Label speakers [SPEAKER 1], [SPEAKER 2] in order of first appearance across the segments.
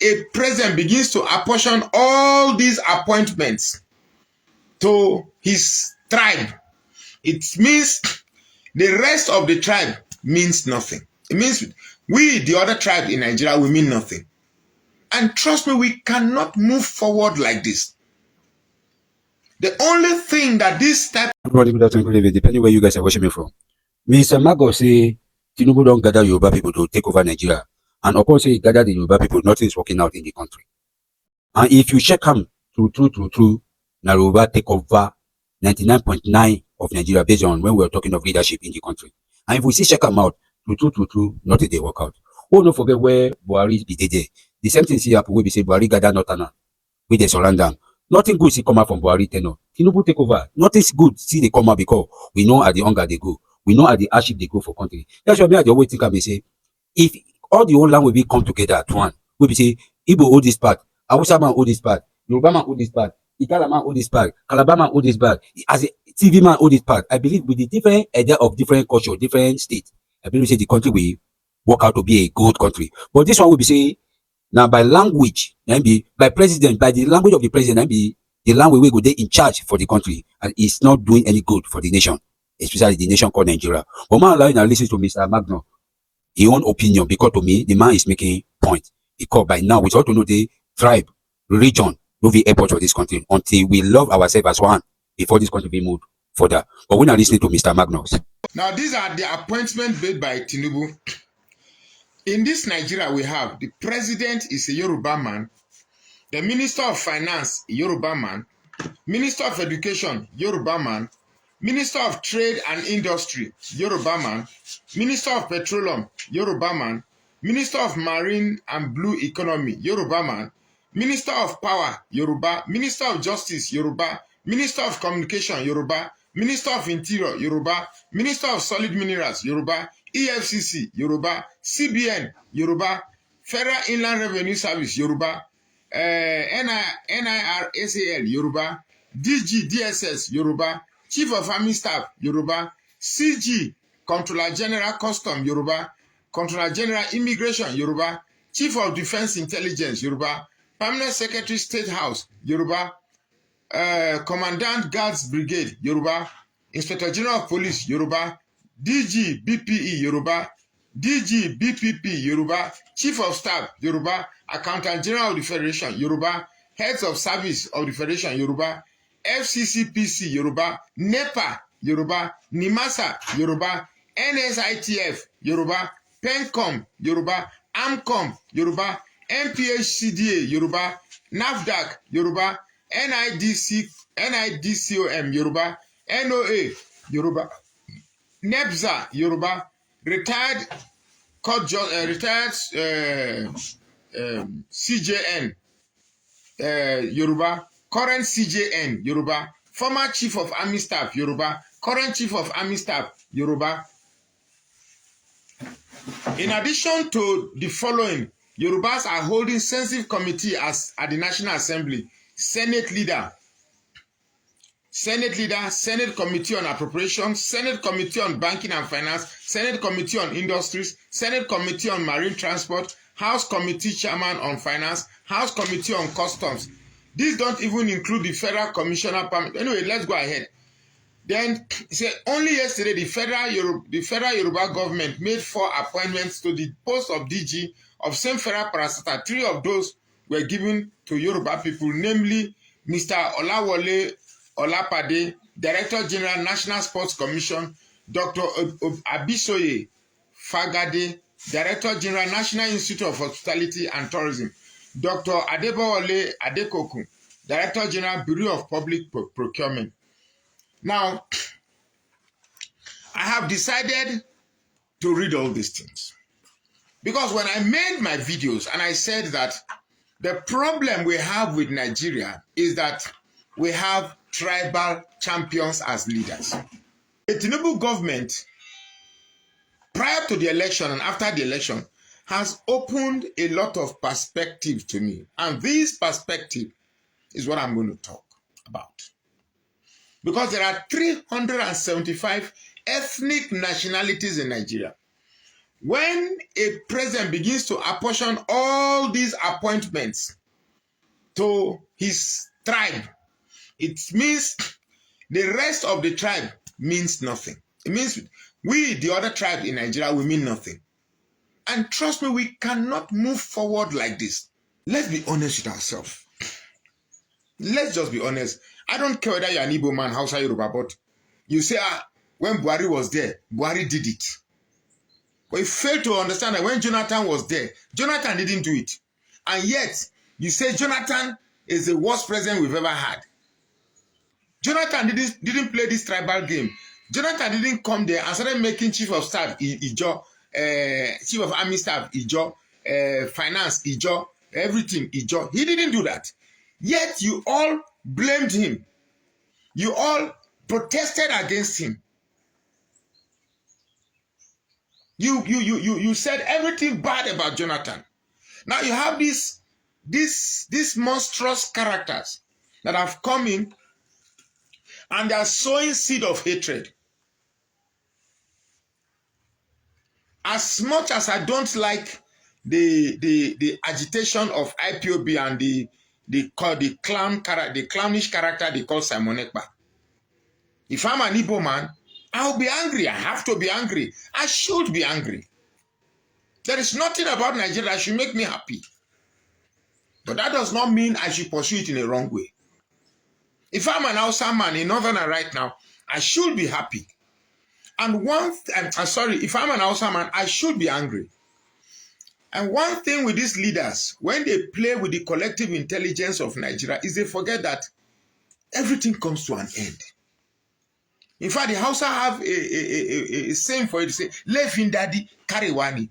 [SPEAKER 1] a president begins to apportion all these appointments to his tribe, it means the rest of the tribe means nothing. It means we, the other tribe in Nigeria, we mean nothing. And trust me, we cannot move forward like this. The only thing that this type...
[SPEAKER 2] Depending where you guys are watching me from. Mr. Mago say, Tinubu don't gather Yoruba people to take over Nigeria. And of course, he gather the Yoruba people, nothing is working out in the country. And if you check him, true, Yoruba take over 99.9 of Nigeria based on when we're talking of leadership in the country. And if we see check them out, true, nothing they work out. Oh, don't forget where Buhari be there. The same thing see happen we be say Buhari gather Northern, we they surrender. Nothing good see come out from Buhari tenor. Tinubu take over. Nothing good see they come out because we know at the hunger they go. We know at the hardship they go for country. That's why me at the always think I may say, if all the whole language will come together at one, we be say Igbo hold this part, Hausa man hold this part, Yoruba man hold this part, Igala man hold this part, Calabar man hold this part, as a TV man hold this part. I believe with the different idea of different culture, different states, I believe say the country will work out to be a good country. But this one will be say now by language, by president, by the language of the president, be the language we go there in charge for the country, and it's not doing any good for the nation, especially the nation called Nigeria. But man, allow you now listen to Mr. Magno, his own opinion, because to me the man is making point. Because by now we ought to know the tribe, region, no be airport for this country until we love ourselves as one before this country be moved further. But we're not listening to Mr. Magnus.
[SPEAKER 1] Now these are the appointments made by Tinubu. In this Nigeria we have the president is a Yoruba man, the minister of finance a Yoruba man, minister of education Yoruba man, minister of trade and industry Yoruba man, minister of petroleum Yoruba man, minister of marine and blue economy Yoruba man, minister of power Yoruba, minister of justice Yoruba, minister of communication Yoruba, minister of interior Yoruba, minister of solid minerals Yoruba, EFCC Yoruba, CBN Yoruba, Federal Inland Revenue Service Yoruba, NIRSAL Yoruba, DG DSS Yoruba, Chief of Army Staff Yoruba, CG Controller General Custom Yoruba, Controller General Immigration Yoruba, Chief of Defense Intelligence Yoruba, Permanent Secretary State House Yoruba, Commandant Guards Brigade Yoruba, Inspector General of Police Yoruba, DG BPE Yoruba, DG BPP Yoruba, Chief of Staff Yoruba, Accountant General of the Federation Yoruba, Heads of Service of the Federation Yoruba, FCCPC Yoruba, NEPA Yoruba, NIMASA Yoruba, NSITF Yoruba, PENCOM Yoruba, AMCOM Yoruba, MPHCDA Yoruba, NAFDAC Yoruba, NIDCOM Yoruba, NOA Yoruba, NEBZA Yoruba, retired CJN Yoruba, current CJN Yoruba, former Chief of Army Staff Yoruba, current Chief of Army Staff Yoruba. In addition to the following, Yorubas are holding sensitive committee at the National Assembly, Senate Leader, Senate Committee on Appropriations, Senate Committee on Banking and Finance, Senate Committee on Industries, Senate Committee on Marine Transport, House Committee Chairman on Finance, House Committee on Customs. These don't even include the Federal Commissioner. Anyway, let's go ahead. Then, say only yesterday, the Federal Yoruba government made 4 appointments to the post of DG of same federal parastatal. 3 of those were given to Yoruba people, namely Mr. Olawole Olapade, Director General, National Sports Commission, Dr. Abisoye Fagade, Director General, National Institute of Hospitality and Tourism, Dr. Adebowale Adekoku, Director General, Bureau of Public Procurement. Now, I have decided to read all these things because when I made my videos and I said that the problem we have with Nigeria is that we have tribal champions as leaders. The Tinubu government, prior to the election and after the election, has opened a lot of perspective to me. And this perspective is what I'm going to talk about. Because there are 375 ethnic nationalities in Nigeria. When a president begins to apportion all these appointments to his tribe, it means the rest of the tribe means nothing. It means we, the other tribe in Nigeria, we mean nothing. And trust me, we cannot move forward like this. Let's be honest with ourselves. Let's just be honest. I don't care whether you're an Igbo man, Hausa, Yoruba, but you say, when Buhari was there, Buhari did it. But you fail to understand that when Jonathan was there, Jonathan didn't do it. And yet, you say Jonathan is the worst president we've ever had. Jonathan didn't play this tribal game. Jonathan didn't come there and started making chief of staff, Ijo, chief of army staff, Ijo, finance, Ijo, everything, Ijo. He didn't do that. Yet you all blamed him. You all protested against him. You said everything bad about Jonathan. Now you have these monstrous characters that have come in and they are sowing seed of hatred. As much as I don't like the agitation of IPOB and the clownish character they call Simon Ekpa. If I'm an Igbo man, I'll be angry. I have to be angry. I should be angry. There is nothing about Nigeria that should make me happy. But that does not mean I should pursue it in a wrong way. If I'm an Hausa man in Northerner right now, I should be happy. And if I'm an Hausa man, I should be angry. And one thing with these leaders, when they play with the collective intelligence of Nigeria, is they forget that everything comes to an end. In fact, the Hausa have a saying for it to say, Lefin Daddy Kariwani.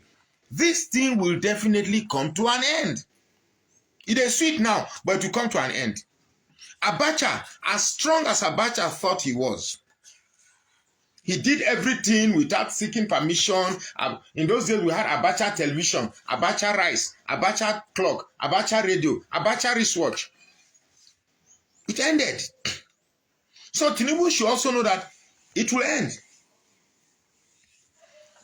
[SPEAKER 1] This thing will definitely come to an end. It is sweet now, but it will come to an end. Abacha, as strong as Abacha thought he was, he did everything without seeking permission. In those days, we had Abacha television, Abacha rice, Abacha clock, Abacha radio, Abacha wristwatch. It ended. So Tinubu should also know that it will end.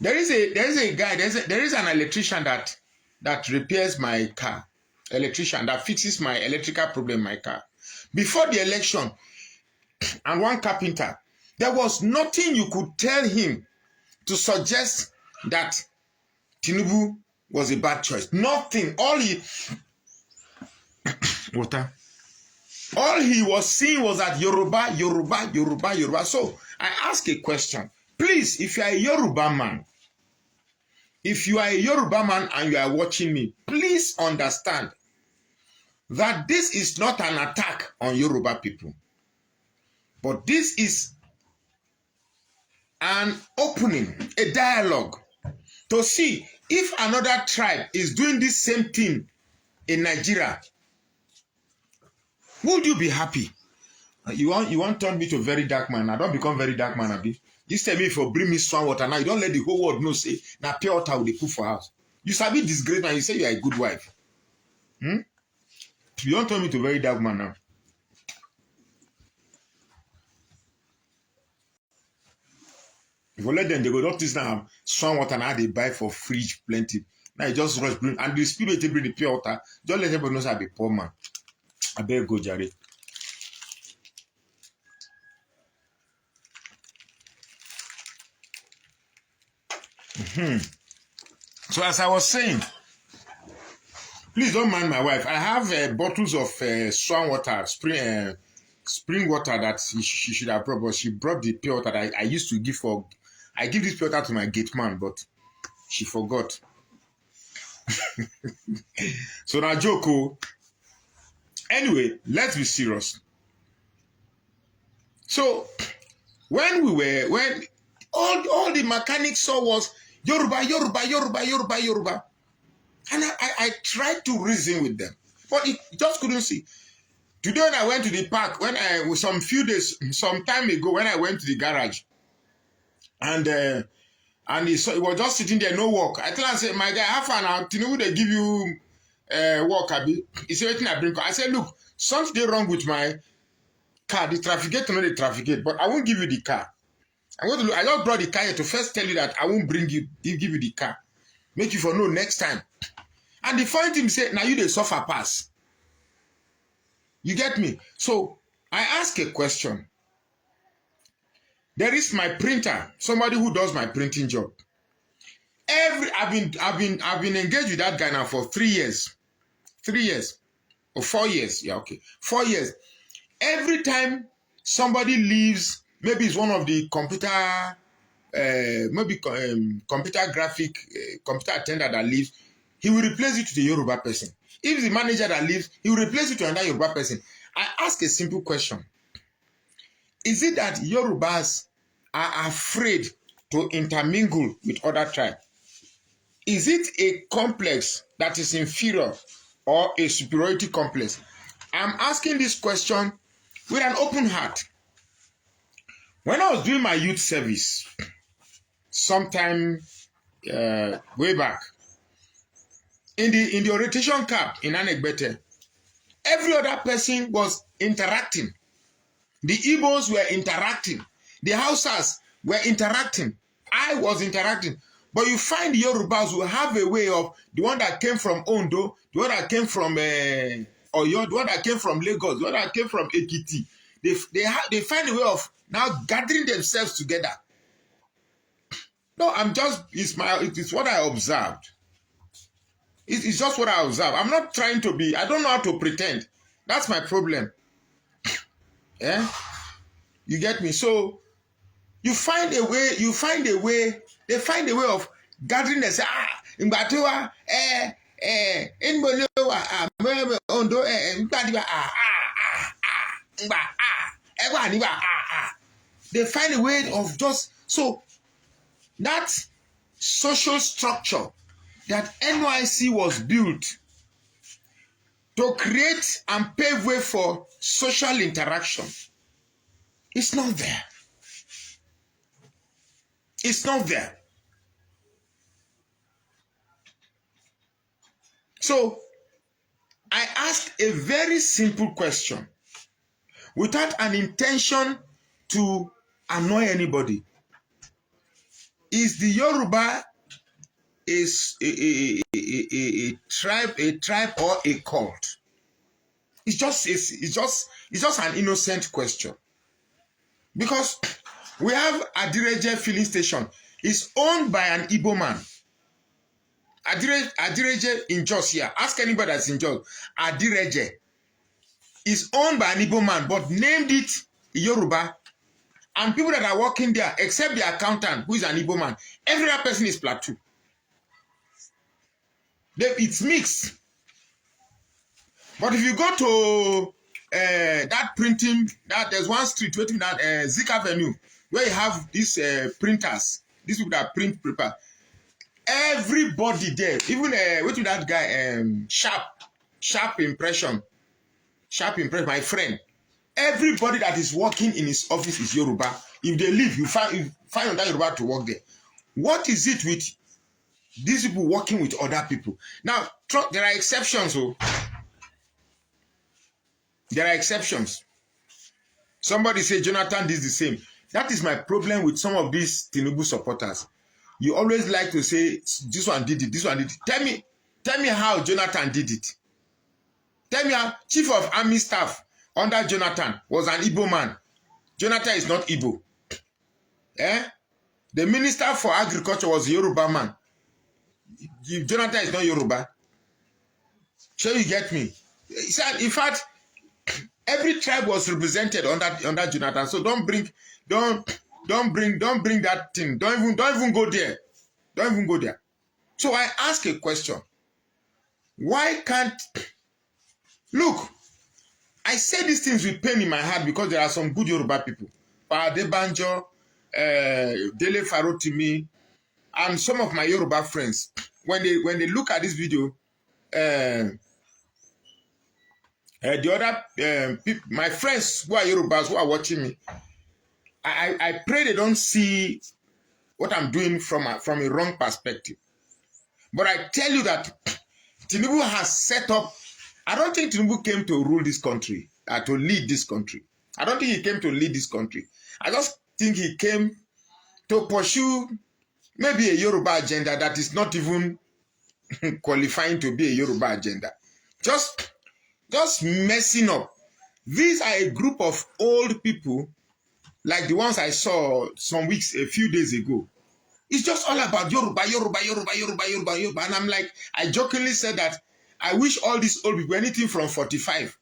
[SPEAKER 1] There is an electrician that repairs my car. Electrician that fixes my electrical problem in my car. Before the election, and one carpenter, there was nothing you could tell him to suggest that Tinubu was a bad choice. Nothing. All he was seeing was that Yoruba. So I ask a question. Please, if you are a Yoruba man, and you are watching me, please understand that this is not an attack on Yoruba people. But this is an opening, a dialogue to see if another tribe is doing this same thing in Nigeria. Would you be happy? You want to turn me to a very dark man. I don't become very dark man, Abi. You tell me if you bring me swan water now, you don't let the whole world know, say, now pure water will they put for house. You sabi disgrace and you say you are a good wife. You don't turn me to a very dark man now. If you let them, they go, not this now, swan water now they buy for fridge plenty. Now you just rush, bring, and the spirit they bring the pure water, just let everybody know I be poor man. I better go, Jerry. So as I was saying, please don't mind my wife. I have bottles of swan water, spring water that she should have brought, but she brought the pure water that I used to give for. I give this pure water to my gate man, but she forgot. So now, Joko. Anyway, let's be serious. So when all the mechanics saw was Yoruba, and I tried to reason with them, but it just couldn't see. Today when I went to the park, some time ago, when I went to the garage, and he was just sitting there, no work. I tell him, I said, my guy, half an hour, Tinubu, they give you work, Abi. He said, waiting, I bring. I said, look, something wrong with my car. The traffic gate, not the traffic gate, but I won't give you the car. I'm going to look. I just brought the car here to first tell you that I won't give you the car. Make you for know next time. And the funny thing say, now you dey suffer pass. You get me? So I ask a question. There is my printer, somebody who does my printing job. I've been engaged with that guy now for 3 years. 3 years. Or 4 years. Yeah, okay. 4 years. Every time somebody leaves, maybe it's one of the computer computer graphic, computer attendant that leaves, he will replace it to the Yoruba person. If the manager that leaves, he will replace it to another Yoruba person. I ask a simple question. Is it that Yorubas are afraid to intermingle with other tribes? Is it a complex that is inferior or a superiority complex? I'm asking this question with an open heart. When I was doing my youth service, sometime way back, in the orientation camp in Anegbete, every other person was interacting. The Igbos were interacting. The Hausas were interacting. I was interacting. But you find the Yorubas who have a way of, the one that came from Ondo, the one that came from Oyo, the one that came from Lagos, the one that came from Ekiti. They find a way of now gathering themselves together. No, it's what I observed. It's just what I observed. I'm not trying to be, I don't know how to pretend. That's my problem. Yeah? You get me? So, they find a way of gathering and say, Mbatiwa, Ondo, they find a way of just, so, that social structure that NYC was built to create and pave way for social interaction, it's not there. It's not there. So, I ask a very simple question without an intention to annoy anybody. Is the Yoruba a tribe or a cult? It's just an innocent question. Because we have Adireje filling station. It's owned by an Igbo man. Adireje in Jos here. Ask anybody that's in Jos. Adireje is owned by an Igbo man, but named it Yoruba. And people that are working there, except the accountant, who is an Igbo man, every other person is Plateau. It's mixed. But if you go to that printing, there's one street waiting at Zik Avenue, where you have these printers, these people that print paper. Everybody there, even waiting that guy, sharp impression, my friend. Everybody that is working in his office is Yoruba. If they leave, you find another Yoruba to work there. What is it with these people working with other people? Now, there are exceptions. Oh. There are exceptions. Somebody say Jonathan did the same. That is my problem with some of these Tinubu supporters. You always like to say, this one did it, this one did it. Tell me how Jonathan did it. Tell me how Chief of Army Staff under Jonathan was an Igbo man. Jonathan is not Igbo. The Minister for Agriculture was a Yoruba man. Jonathan is not Yoruba. Sure, you get me? In fact, every tribe was represented under Jonathan. So don't bring that thing. Don't even go there. Don't even go there. So I ask a question. Why can't look? I say these things with pain in my heart because there are some good Yoruba people. Adebanjo, Dele Farotimi, and some of my Yoruba friends. When they look at this video, the other people, my friends who are Yorubas who are watching me, I pray they don't see what I'm doing from a wrong perspective. But I tell you that Tinubu has set up. I don't think Tinubu came to rule this country, to lead this country. I don't think he came to lead this country. I just think he came to pursue maybe a Yoruba agenda that is not even qualifying to be a Yoruba agenda. Just messing up. These are a group of old people like the ones I saw a few days ago. It's just all about Yoruba, Yoruba, Yoruba, Yoruba, Yoruba, Yoruba. And I'm like, I jokingly said that I wish all these old people, anything from 45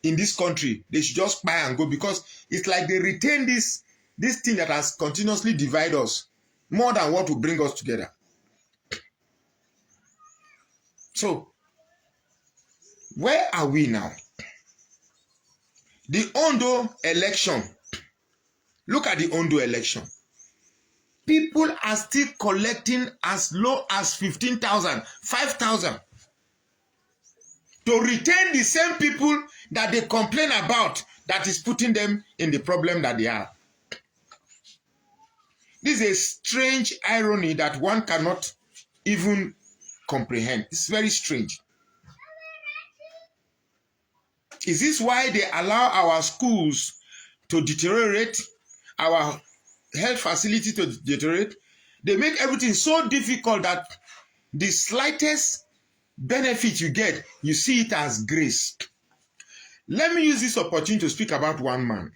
[SPEAKER 1] in this country, they should just buy and go, because it's like they retain this thing that has continuously divided us more than what will bring us together. So, where are we now? The Ondo election. Look at the Ondo election. People are still collecting as low as 15,000, 5,000 to retain the same people that they complain about, that is putting them in the problem that they are. This is a strange irony that one cannot even comprehend. It's very strange. Is this why they allow our schools to deteriorate, our health facility to deteriorate? They make everything so difficult that the slightest benefit you get, you see it as grace. Let me use this opportunity to speak about one man.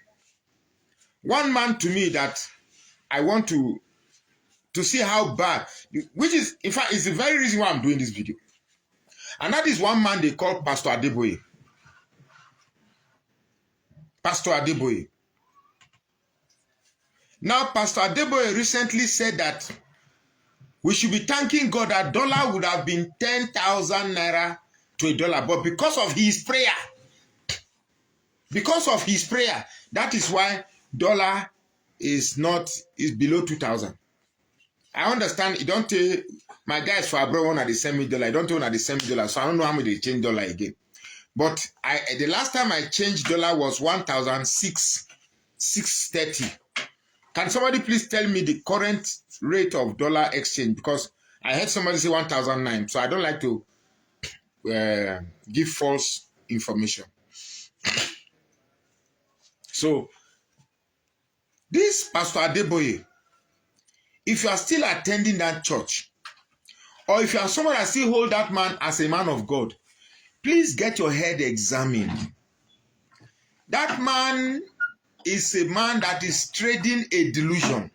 [SPEAKER 1] One man to me that I want to see how bad, which is, in fact, is the very reason why I'm doing this video. And that is one man they call Pastor Adeboye. Pastor Adeboye. Now, Pastor Adeboye recently said that we should be thanking God that dollar would have been 10,000 naira to a dollar. But because of his prayer, that is why dollar is below 2,000. I understand you don't tell my guys for abroad one at the same dollar. I don't own at the same dollar, so I don't know how much they change dollar again. But the last time I changed dollar was 1,630. Can somebody please tell me the current rate of dollar exchange? Because I heard somebody say 1,009, so I don't like to give false information. So, this Pastor Adeboye, if you are still attending that church, or if you are someone that still hold that man as a man of God, please get your head examined. That man is a man that is trading a delusion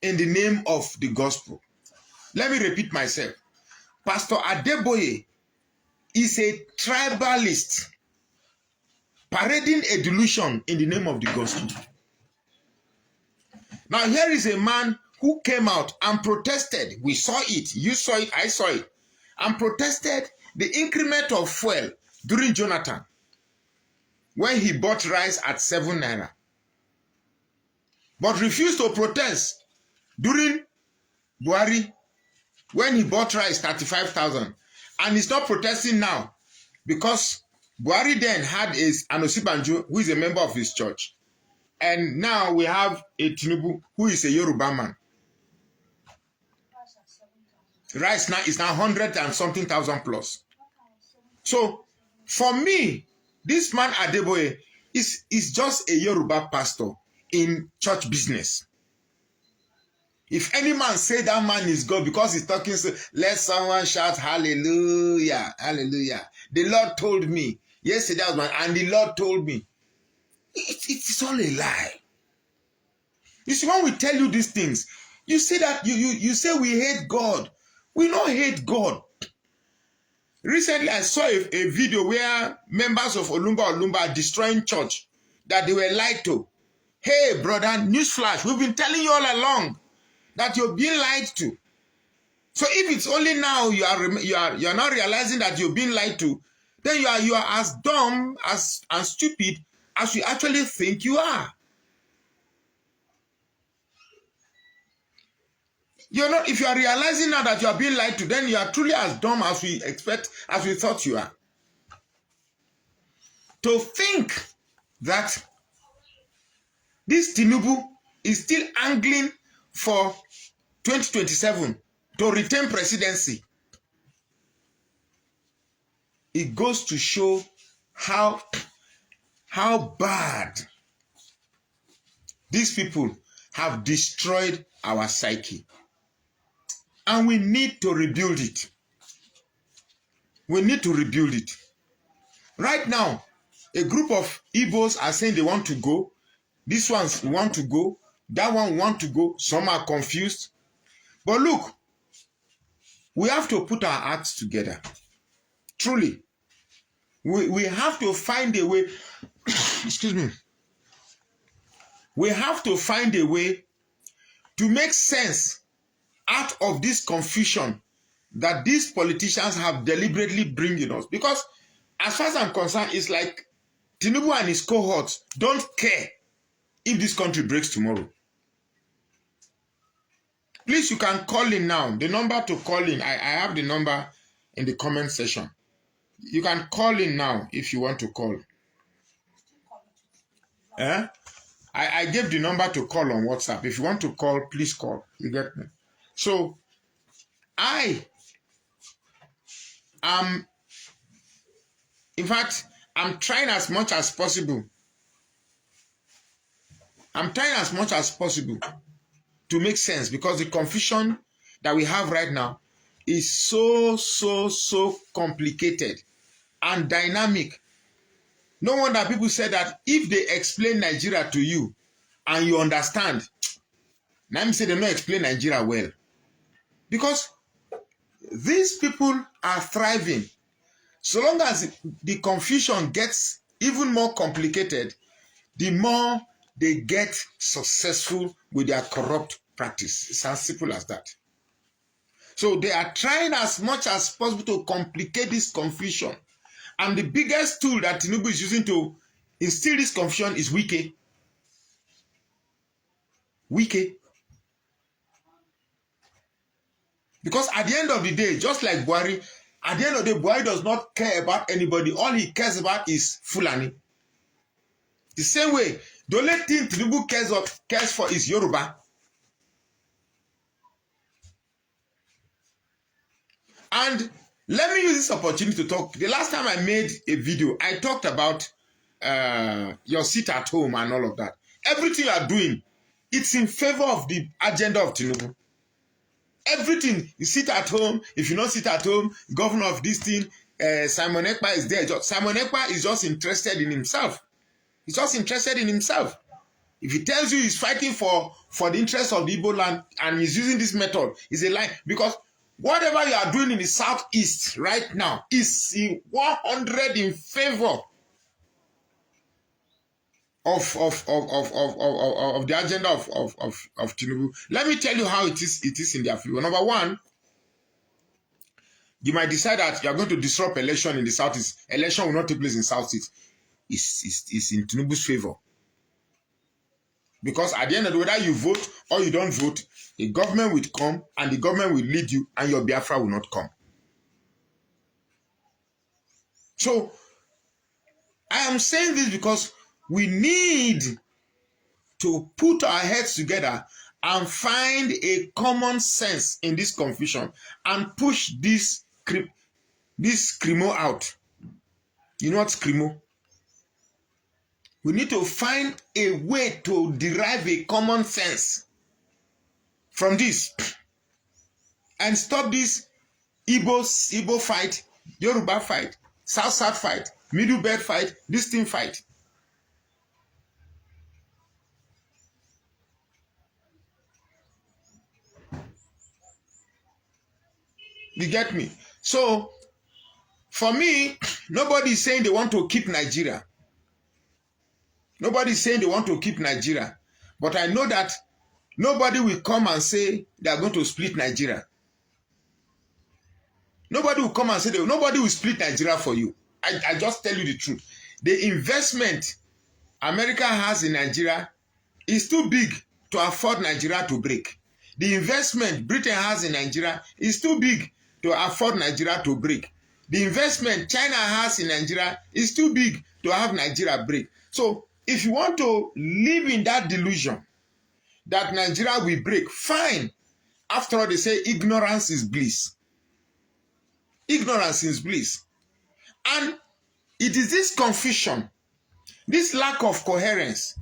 [SPEAKER 1] in the name of the gospel. Let me repeat myself. Pastor Adeboye is a tribalist parading a delusion in the name of the gospel. Now here is a man who came out and protested. We saw it. You saw it. I saw it. And protested the increment of fuel during Jonathan, when he bought rice at 7 naira. But refused to protest during Buhari, when he bought rice 35,000. And he's not protesting now because Buhari then had an Osibanjo who is a member of his church. And now we have a Tinubu who is a Yoruba man. Rice now is now 100 and something thousand plus. So for me, this man Adeboye is just a Yoruba pastor in church business. If any man say that man is God because he's talking, so let someone shout hallelujah, hallelujah. The Lord told me. Yesterday was and the Lord told me. It's all a lie. You see, when we tell you these things, you say that you say we hate God. We don't hate God. Recently, I saw a video where members of Olumba are destroying church, that they were lied to. Hey, brother, newsflash, we've been telling you all along that you're being lied to. So if it's only now you are not realizing that you're being lied to, then you are as dumb and stupid as you actually think you are. You're not. If you are realizing now that you are being lied to, then you are truly as dumb as we thought you are. To think that this Tinubu is still angling for 2027 to retain presidency, it goes to show how bad these people have destroyed our psyche. And we need to rebuild it. We need to rebuild it. Right now, a group of Igbos are saying they want to go. These ones want to go. That one want to go. Some are confused. But look, we have to put our acts together. Truly. We have to find a way. Excuse me. We have to find a way to make sense out of this confusion that these politicians have deliberately bringing us. Because as far as I'm concerned, it's like Tinubu and his cohorts don't care if this country breaks tomorrow. Please, you can call in now. The number to call in, I have the number in the comment section. You can call in now if you want to call. I gave the number to call on WhatsApp. If you want to call, please call. You get me? So, in fact, I'm trying as much as possible. To make sense, because the confusion that we have right now is so complicated and dynamic. No wonder people say that if they explain Nigeria to you and you understand, now me say they don't explain Nigeria well. Because these people are thriving. So long as the confusion gets even more complicated, the more they get successful with their corrupt practice. It's as simple as that. So they are trying as much as possible to complicate this confusion. And the biggest tool that Tinubu is using to instill this confusion is Wike. Because at the end of the day, just like Buhari, at the end of the day, Buhari does not care about anybody. All he cares about is Fulani. The same way, the only thing Tinubu cares for is Yoruba. And let me use this opportunity to talk. The last time I made a video, I talked about your seat at home and all of that. Everything you are doing, it's in favor of the agenda of Tinubu. Everything, you sit at home. If you don't sit at home, governor of this thing, Simon Ekpa is there. Simon Ekpa is just interested in himself. He's just interested in himself. If he tells you he's fighting for the interest of the Igbo land and he's using this method, it's a lie. Because whatever you are doing in the southeast right now is 100 in favor of the agenda of Tinubu. Let me tell you how it is in their favor. Number one, you might decide that you are going to disrupt election in the southeast. Election will not take place in southeast. It's in Tinubu's favor. Because at the end of the day, whether you vote or you don't vote, the government will come and the government will lead you and your Biafra will not come. So, I am saying this because we need to put our heads together and find a common sense in this confusion and push this screamo out. You know what's screamo? We need to find a way to derive a common sense from this and stop this Igbo fight, Yoruba fight, South fight, Middle Belt fight, this thing fight. You get me? So, for me, nobody is saying they want to keep Nigeria. Nobody is saying they want to keep Nigeria. But I know that nobody will come and say they are going to split Nigeria. Nobody will come and say nobody will split Nigeria for you. I just tell you the truth. The investment America has in Nigeria is too big to afford Nigeria to break. The investment Britain has in Nigeria is too big to afford Nigeria to break. The investment China has in Nigeria is too big to have Nigeria break. So, if you want to live in that delusion that Nigeria will break, fine. After all, they say ignorance is bliss. Ignorance is bliss. And it is this confusion, this lack of coherence,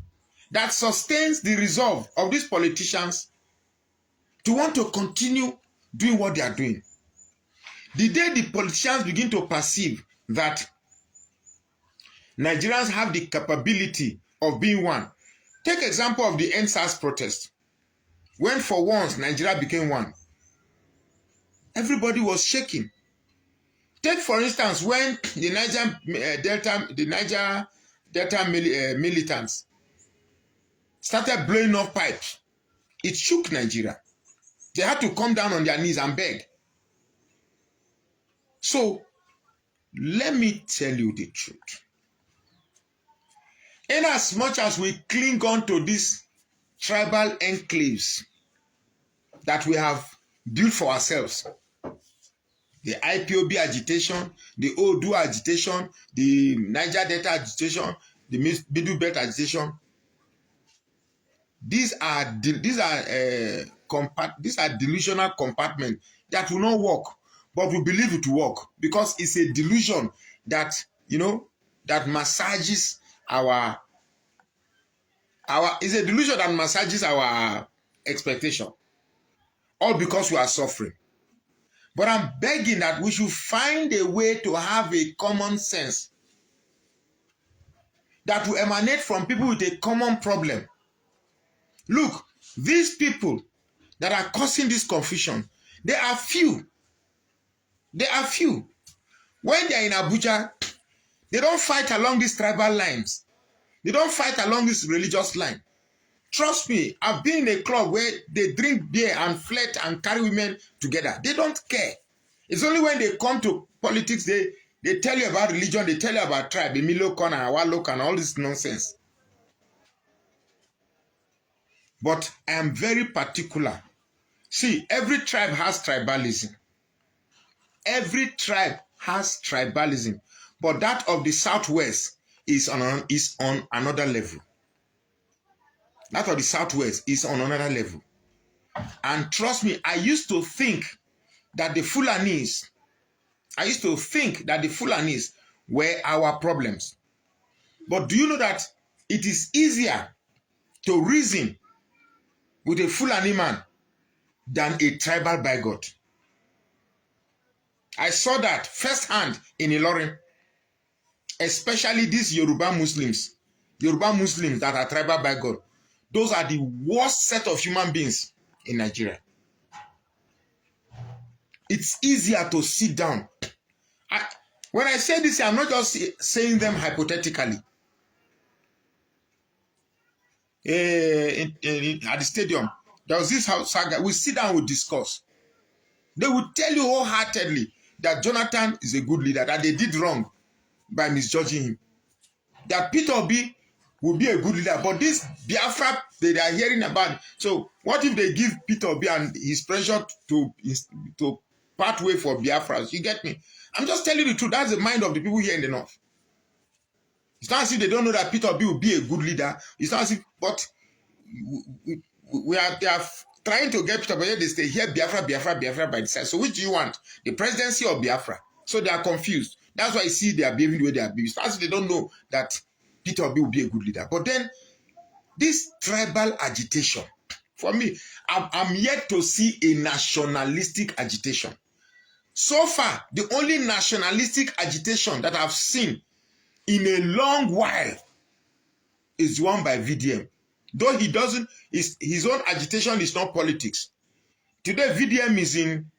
[SPEAKER 1] that sustains the resolve of these politicians to want to continue doing what they are doing. The day the politicians begin to perceive that Nigerians have the capability of being one. Take example of the NSAS protest. When for once Nigeria became one, everybody was shaking. Take for instance when the Niger Delta militants started blowing up pipes. It shook Nigeria. They had to come down on their knees and beg. So let me tell you the truth. In as much as we cling on to these tribal enclaves that we have built for ourselves, the IPOB agitation, the Odu agitation, the Niger Delta agitation, the Middle Belt agitation, these are delusional compartments that will not work, but we believe it will work because it's a delusion that that massages our it's a delusion that massages our expectation, all because we are suffering. But I'm begging that we should find a way to have a common sense that will emanate from people with a common problem. Look, these people that are causing this confusion, they are few. They are few. When they are in Abuja, they don't fight along these tribal lines. They don't fight along this religious line. Trust me, I've been in a club where they drink beer and flirt and carry women together. They don't care. It's only when they come to politics, they tell you about religion, they tell you about tribe, Emilokon and Awalok and all this nonsense. But I am very particular. See, every tribe has tribalism. Every tribe has tribalism. But that of the Southwest is on another level. That of the Southwest is on another level. And trust me, I used to think that the Fulanis were our problems. But do you know that it is easier to reason with a Fulani man than a tribal bigot? I saw that firsthand in Ilorin, especially these Yoruba Muslims that are tribal bigot. Those are the worst set of human beings in Nigeria. It's easier to sit down. When I say this, I'm not just saying them hypothetically. At the stadium, there was this saga. We sit down, we discuss. They will tell you wholeheartedly that Jonathan is a good leader, that they did wrong by misjudging him. That Peter Obi will be a good leader, but this Biafra they are hearing about. So what if they give Peter Obi and his pressure to part way for Biafra? You get me? I'm just telling you the truth. That's the mind of the people here in the north. It's not as if they don't know that Peter Obi will be a good leader. It's not as if, but they are trying to get Peter Obi. They stay here, Biafra by the side. So which do you want? The presidency or Biafra? So they are confused. That's why I see they are behaving the way they are behaving. It's not as if they don't know that Peter Obi will be a good leader. But then, this tribal agitation, for me, I'm yet to see a nationalistic agitation. So far, the only nationalistic agitation that I've seen in a long while is the one by VDM. Though he doesn't, his own agitation is not politics. Today, VDM is in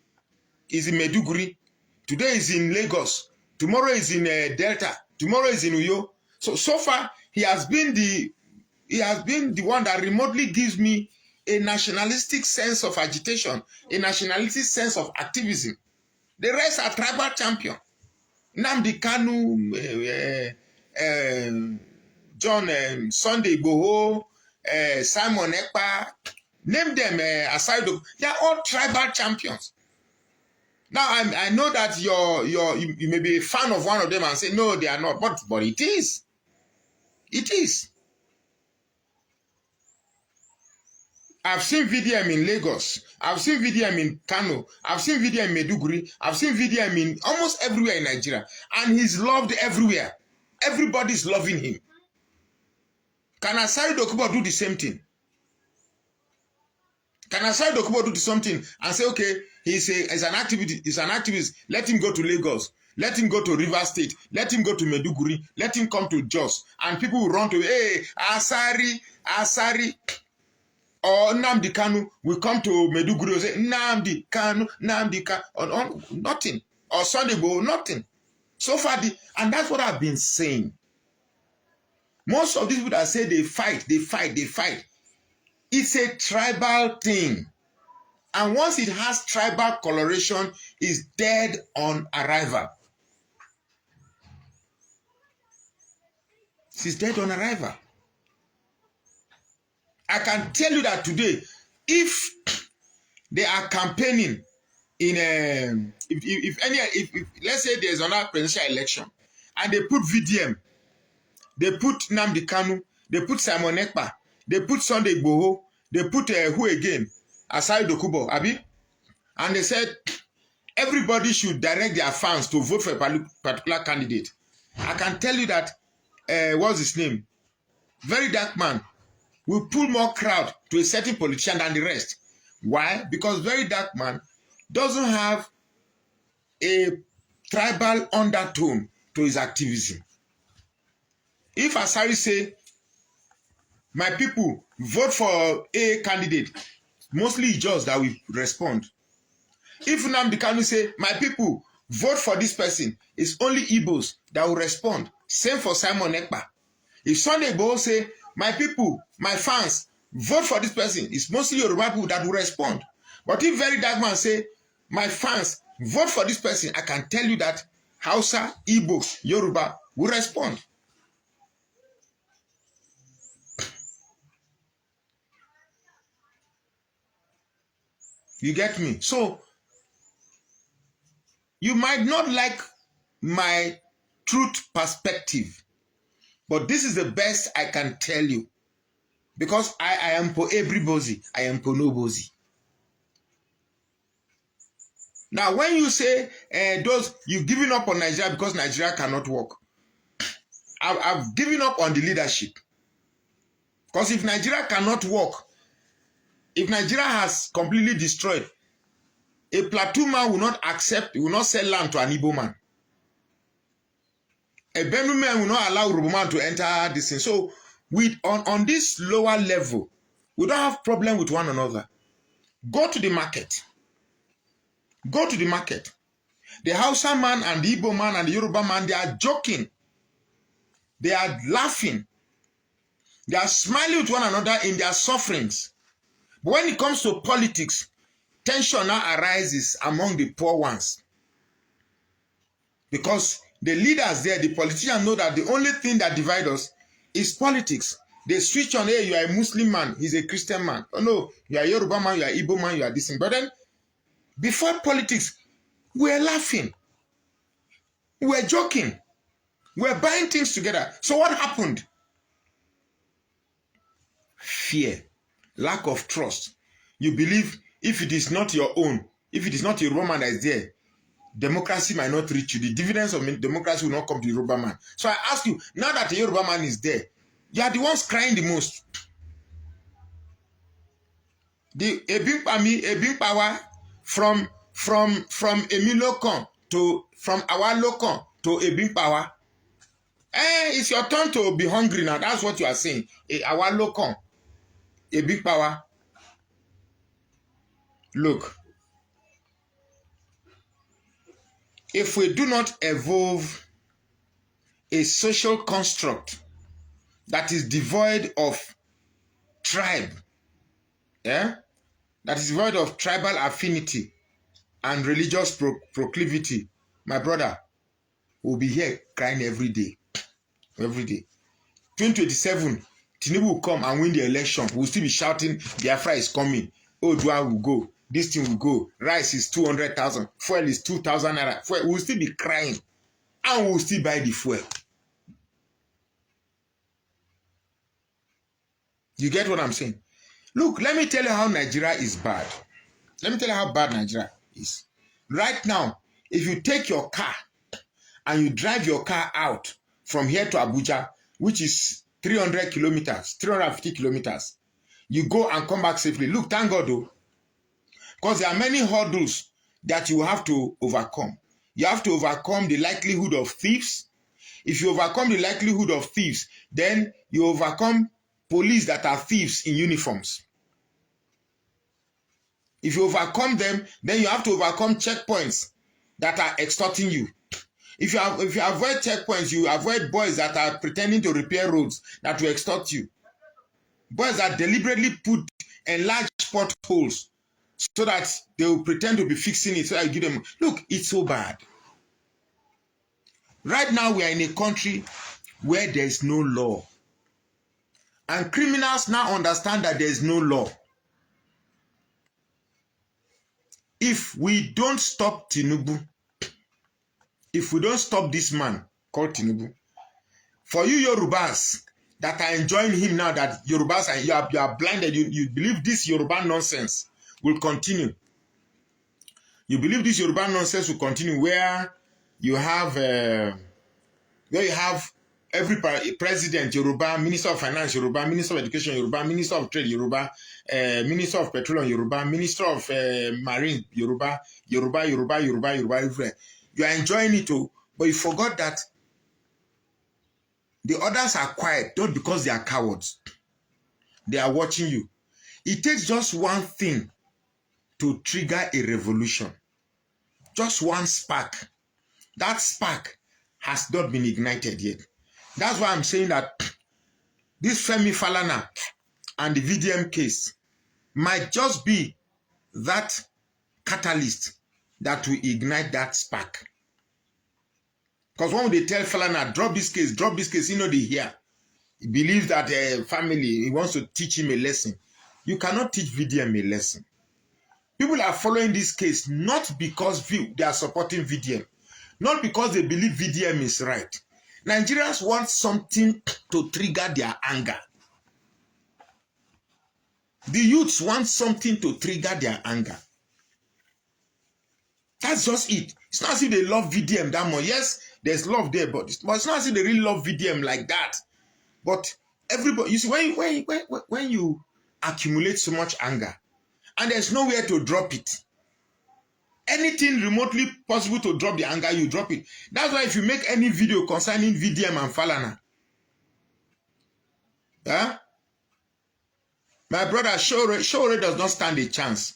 [SPEAKER 1] Maiduguri. Today is in Lagos. Tomorrow is in Delta. Tomorrow is in Uyo. So far, he has been the one that remotely gives me a nationalistic sense of agitation, a nationalistic sense of activism. The rest are tribal champions. Nnamdi Kanu, John Sunday Igboho, Simon Ekpa, name them aside. They are all tribal champions. Now I know that you may be a fan of one of them and say no, they are not, but it is. It is. I've seen VDM in Lagos. I've seen VDM in Kano. I've seen VDM in Maiduguri. I've seen VDM in almost everywhere in Nigeria. And he's loved everywhere. Everybody's loving him. Can Asari Dokubo do the same thing? Can Asari Dokubo do something and say, okay, he's an activist, let him go to Lagos, let him go to River State, let him go to Meduguri, let him come to Jos, and people will run to, hey, Asari, or Nnamdi Kanu will come to Meduguri and say, Nnamdi Kanu, or nothing. Or Sunday Igboho, nothing. So far, and that's what I've been saying. Most of these people that say they fight. It's a tribal thing. And once it has tribal coloration, it's dead on arrival. It's dead on arrival. I can tell you that today, if they are campaigning in if let's say there's another presidential election and they put VDM, they put Nnamdi Kanu, they put Simon Ekpa, they put Sunday Igboho, they put who again? Asari Dokubo, Abi? And they said everybody should direct their fans to vote for a particular candidate. I can tell you that, what's his name? Very dark man will pull more crowd to a certain politician than the rest. Why? Because very dark man doesn't have a tribal undertone to his activism. If Asari say, my people vote for a candidate, mostly it's just that we respond. If Nnamdi Kanu say, my people vote for this person, it's only Igbos that will respond. Same for Simon Ekpa. If Sunday Igboho say, my people, my fans, vote for this person, it's mostly Yoruba people that will respond. But if very dark man say, my fans, vote for this person, I can tell you that Hausa, Igbo, Yoruba will respond. You get me? So, you might not like my truth perspective, but this is the best I can tell you. Because I am for everybody, I am for nobody. Now, when you say you've given up on Nigeria because Nigeria cannot work, I've given up on the leadership. Because if Nigeria cannot work, if Nigeria has completely destroyed, a Plateau man will not sell land to an Igbo man. A Benue man will not allow Yoruba man to enter this thing. So, on this lower level, we don't have problem with one another. Go to the market. Go to the market. The Hausa man and the Igbo man and the Yoruba man, they are joking. They are laughing. They are smiling with one another in their sufferings. But when it comes to politics, tension now arises among the poor ones. Because the leaders there, the politicians know that the only thing that divides us is politics. They switch on, hey, you are a Muslim man, he's a Christian man. Oh no, you are a Yoruba man, you are Igbo man, you are this thing. But then, before politics, we were laughing. We were joking. We were buying things together. So what happened? Fear. Lack of trust. You believe if it is not your own, if it is not your Yoruba man that is there, democracy might not reach you. The dividends of democracy will not come to the Yoruba man. So I ask you, now that the Yoruba man is there, you are the ones crying the most. A big power from Emilokan from our local to a big power. It's your turn to be hungry now. That's what you are saying. Our local, a big power. Look, if we do not evolve a social construct that is devoid of tribe, that is devoid of tribal affinity and religious proclivity, my brother, will be here crying every day. Every day. 2027, Tinubu will come and win the election. We'll still be shouting, Biafra is coming. Odua will go. This thing will go. Rice is 200,000. Fuel is 2,000 naira. We'll still be crying. And we'll still buy the fuel. You get what I'm saying? Look, let me tell you how Nigeria is bad. Let me tell you how bad Nigeria is. Right now, if you take your car and you drive your car out from here to Abuja, which is 300 kilometers, 350 kilometers, you go and come back safely. Look, thank God though, Because there are many hurdles that you have to overcome. You have to overcome the likelihood of thieves. If you overcome the likelihood of thieves, then you overcome police that are thieves in uniforms. If you overcome them, then you have to overcome checkpoints that are extorting you. If you avoid checkpoints, you avoid boys that are pretending to repair roads that will extort you. Boys that deliberately put enlarged potholes so that they will pretend to be fixing it so that you give them. Look, it's so bad. Right now, we are in a country where there is no law. And criminals now understand that there is no law. If we don't stop Tinubu, if we don't stop this man called Tinubu, for you Yorubas that are enjoying him now, that Yorubas are, you are blinded, you believe this Yoruba nonsense will continue. You believe this Yoruba nonsense will continue where you have every president Yoruba, Minister of Finance Yoruba, Minister of Education Yoruba, Minister of Trade Yoruba, Minister of Petroleum Yoruba, Minister of Marine Yoruba, Yoruba. You are enjoying it too, but you forgot that the others are quiet, not because they are cowards. They are watching you. It takes just one thing to trigger a revolution. Just one spark. That spark has not been ignited yet. That's why I'm saying that this Femi Falana and the VDM case might just be that catalyst that will ignite that spark. Because when they tell Falana, drop this case, you know they hear. He believes that family, he wants to teach him a lesson. You cannot teach VDM a lesson. People are following this case not because they are supporting VDM, not because they believe VDM is right. Nigerians want something to trigger their anger. The youths want something to trigger their anger. That's just it. It's not as if they love VDM that much. Yes, there's love there, but it's not as if they really love VDM like that. But everybody, you see, when you accumulate so much anger and there's nowhere to drop it, anything remotely possible to drop the anger, you drop it. That's why if you make any video concerning VDM and Falana, my brother Showore does not stand a chance.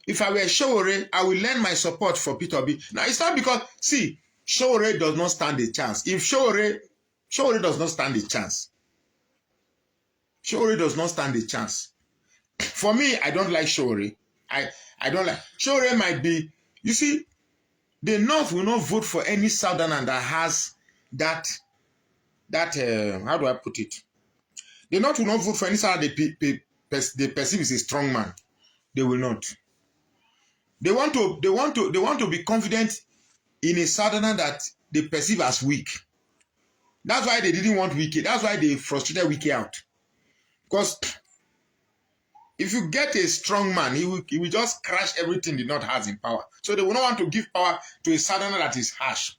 [SPEAKER 1] If I were Showore, I will lend my support for Peter Obi. Now, it's not because, see, Showore does not stand a chance. If Showore does not stand a chance. Showore does not stand a chance. For me, I don't like Showore. I don't like. Showore might be, you see, the North will not vote for any Southerner that has that how do I put it? The North will not vote for any Southerner they perceive as a strong man. They will not. They want to be confident in a Southerner that they perceive as weak. That's why they didn't want Wike. That's why they frustrated Wike out. Because if you get a strong man, he will just crash everything the North has in power. So they will not want to give power to a Southerner that is harsh.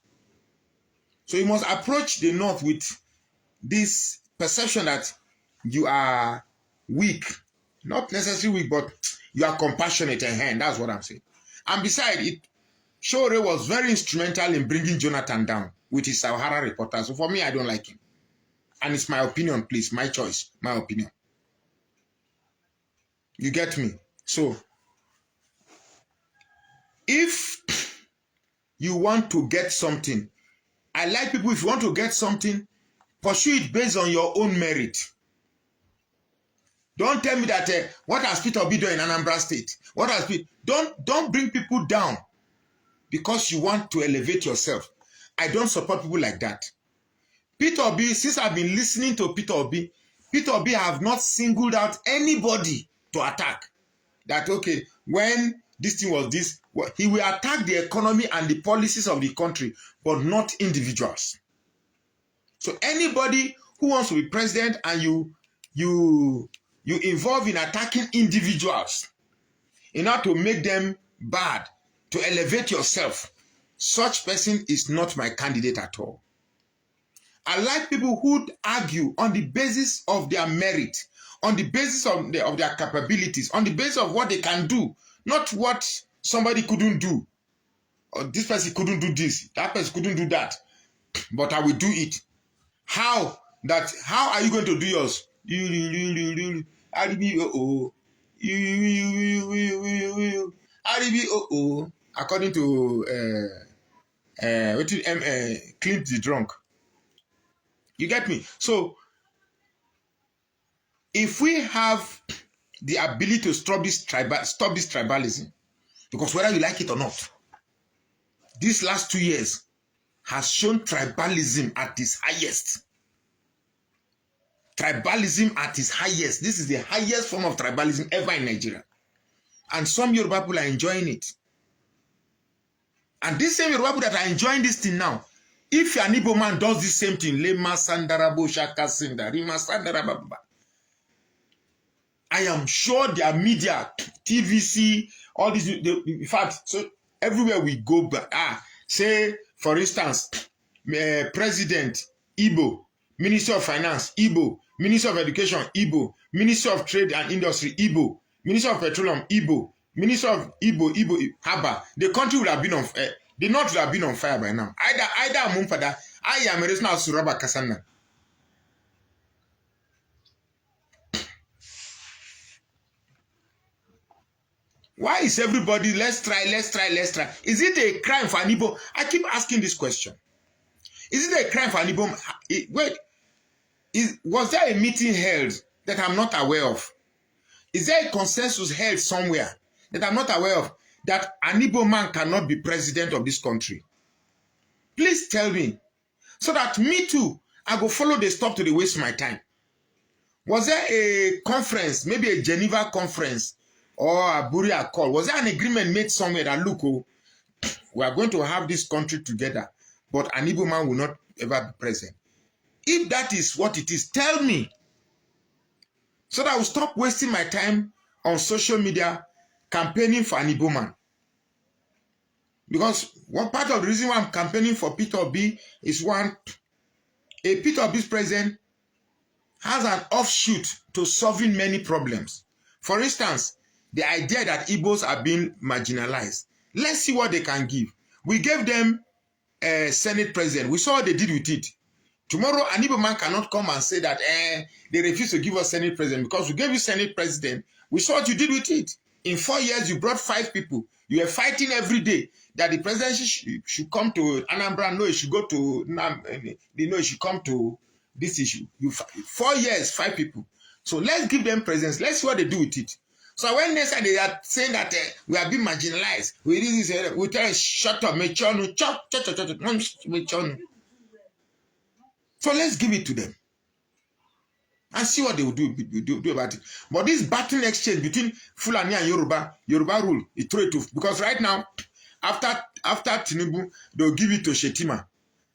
[SPEAKER 1] So you must approach the North with this perception that you are weak. Not necessarily weak, but you are compassionate and hand. That's what I'm saying. And besides it, Showore was very instrumental in bringing Jonathan down with his Sahara reporter. So for me, I don't like him. And it's my opinion, please. My choice. My opinion. You get me? So, if you want to get something, I like people, if you want to get something, pursue it based on your own merit. Don't tell me that, what has Peter Obi done in Anambra State? What has Peter... Don't bring people down because you want to elevate yourself. I don't support people like that. Peter Obi, since I've been listening to Peter Obi have not singled out anybody to attack. That, okay, when this thing was this, well, he will attack the economy and the policies of the country, but not individuals. So anybody who wants to be president and you involve in attacking individuals in order to make them bad, to elevate yourself, such person is not my candidate at all. I like people who argue on the basis of their merit, on the basis of their capabilities, on the basis of what they can do, Not what somebody couldn't do. Or this person couldn't do this. That person couldn't do that. But I will do it. How are you going to do yours? According to Clint the Drunk. You get me? So if we have the ability to stop this tribalism, because whether you like it or not, these last 2 years has shown tribalism at its highest. Tribalism at its highest. This is the highest form of tribalism ever in Nigeria. And some Yoruba people are enjoying it. And this same Yoruba people that are enjoying this thing now, if an Igbo man does the same thing, I am sure their media, TVC, all these, in fact, so everywhere we go, say, for instance, President, Igbo, Minister of Finance, Igbo, Minister of Education, Igbo, Minister of Trade and Industry, Igbo, Minister of Petroleum, Igbo, Minister of Igbo, Haba, the country would have been on fire. The North would have been on fire by now. Either Mumfada, I am a resident of Suraba Kasana. Why is everybody, let's try? Is it a crime for an Igbo? I keep asking this question. Is it a crime for an Igbo? Wait, was there a meeting held that I'm not aware of? Is there a consensus held somewhere that I'm not aware of that an Igbo man cannot be president of this country? Please tell me, so that me too, I go follow the stop to the waste my time. Was there a conference, maybe a Geneva conference, or a Buria call? Was there an agreement made somewhere that, look, we are going to have this country together, but an Igbo man will not ever be present? If that is what it is, tell me, so that I will stop wasting my time on social media campaigning for an Igbo man. Because one part of the reason why I'm campaigning for Peter Obi is one, a Peter Obi's president has an offshoot to solving many problems. For instance, the idea that Igbos are being marginalized. Let's see what they can give. We gave them a Senate president. We saw what they did with it. Tomorrow, an Igbo man cannot come and say that they refuse to give us Senate president because we gave you Senate president. We saw what you did with it. In 4 years, you brought 5 people. You were fighting every day that the presidency should come to Anambra. No, it should go to, it should come to this issue. 4 years, 5 people. So let's give them presence. Let's see what they do with it. So when next time they are saying that we are being marginalized, we tell us, shut up, mechonu, chop. So let's give it to them and see what they will do about it. But this battle exchange between Fulani and Yoruba rule, it throw it to, because right now, after Tinubu, they'll give it to Shetima.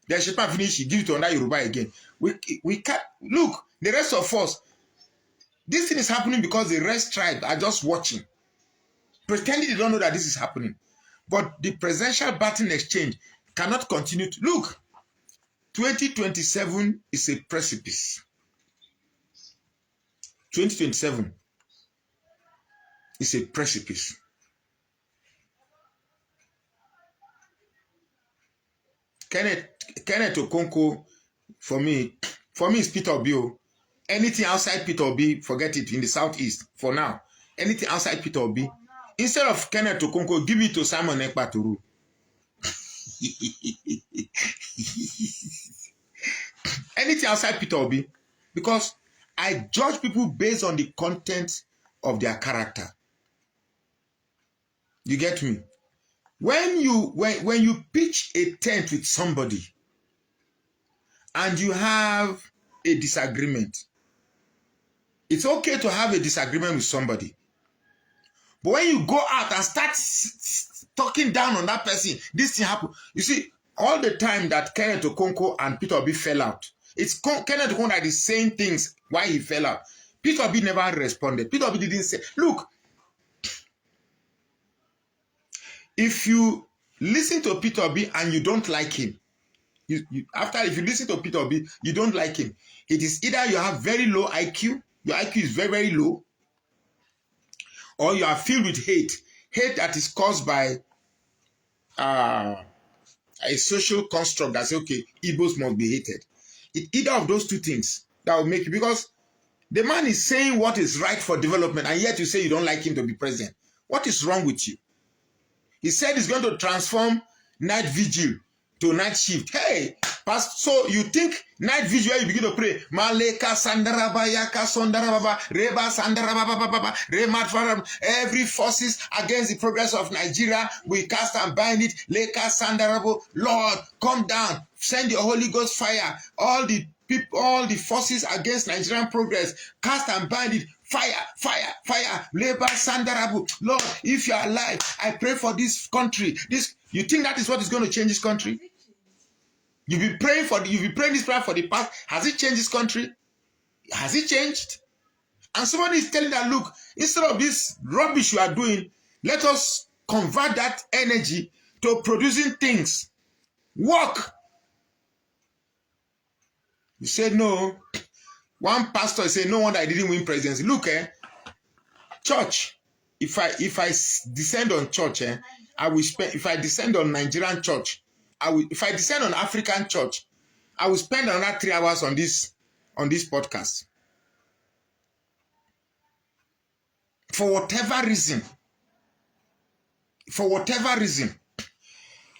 [SPEAKER 1] Then Shetima finish, he give it to another Yoruba again. We can't look, the rest of us. This thing is happening because the rest tribe are just watching, pretending they don't know that this is happening. But the presidential battle exchange cannot continue to look. 2027 is a precipice. 2027 is a precipice. Kenneth Okonkwo, for me is Peter Obi. Anything outside Peter Obi, forget it, in the southeast for now. Anything outside Peter Obi, instead of Kenneth Okonkwo, give it to Simon Ekpa to rule. Anything outside Peter Obi, because I judge people based on the content of their character. You get me? When you pitch a tent with somebody and you have a disagreement, it's okay to have a disagreement with somebody. But when you go out and start talking down on that person, this thing happened. You see, all the time that Kenneth Okonkwo and Peter Obi fell out, it's Kenneth Okonkwo that is saying things why he fell out. Peter Obi never responded. Peter Obi didn't say, look, if you listen to Peter Obi and you don't like him, if you listen to Peter Obi, you don't like him, it is either you have very low IQ, your IQ is very, very low, or you are filled with hate. hate that is caused by a social construct that says, okay, Igbos must be hated. Either of those two things that will make you, because the man is saying what is right for development, and yet you say you don't like him to be president. What is wrong with you? He said he's going to transform night vigil to night shift. Hey, so you think night vigil where you begin to pray, Maleka Sandarabayaka Sondarababa, Reba Sandarababa, Remat, every forces against the progress of Nigeria, we cast and bind it. Leka Sandarabo, Lord, come down, send your Holy Ghost fire. All the people, all the forces against Nigerian progress, cast and bind it. Fire, fire, fire. Labor Sandarabu. Lord, if you are alive, I pray for this country. You think that is what is going to change this country? You've been praying this prayer for the past. Has it changed this country? Has it changed? And somebody is telling that, look, instead of this rubbish you are doing, let us convert that energy to producing things. Work. You said no. One pastor said, no wonder I didn't win presidency. Look, church, if I descend on church, I will spend. If I descend on Nigerian church, if I descend on African church, I will spend another 3 hours on this podcast. For whatever reason,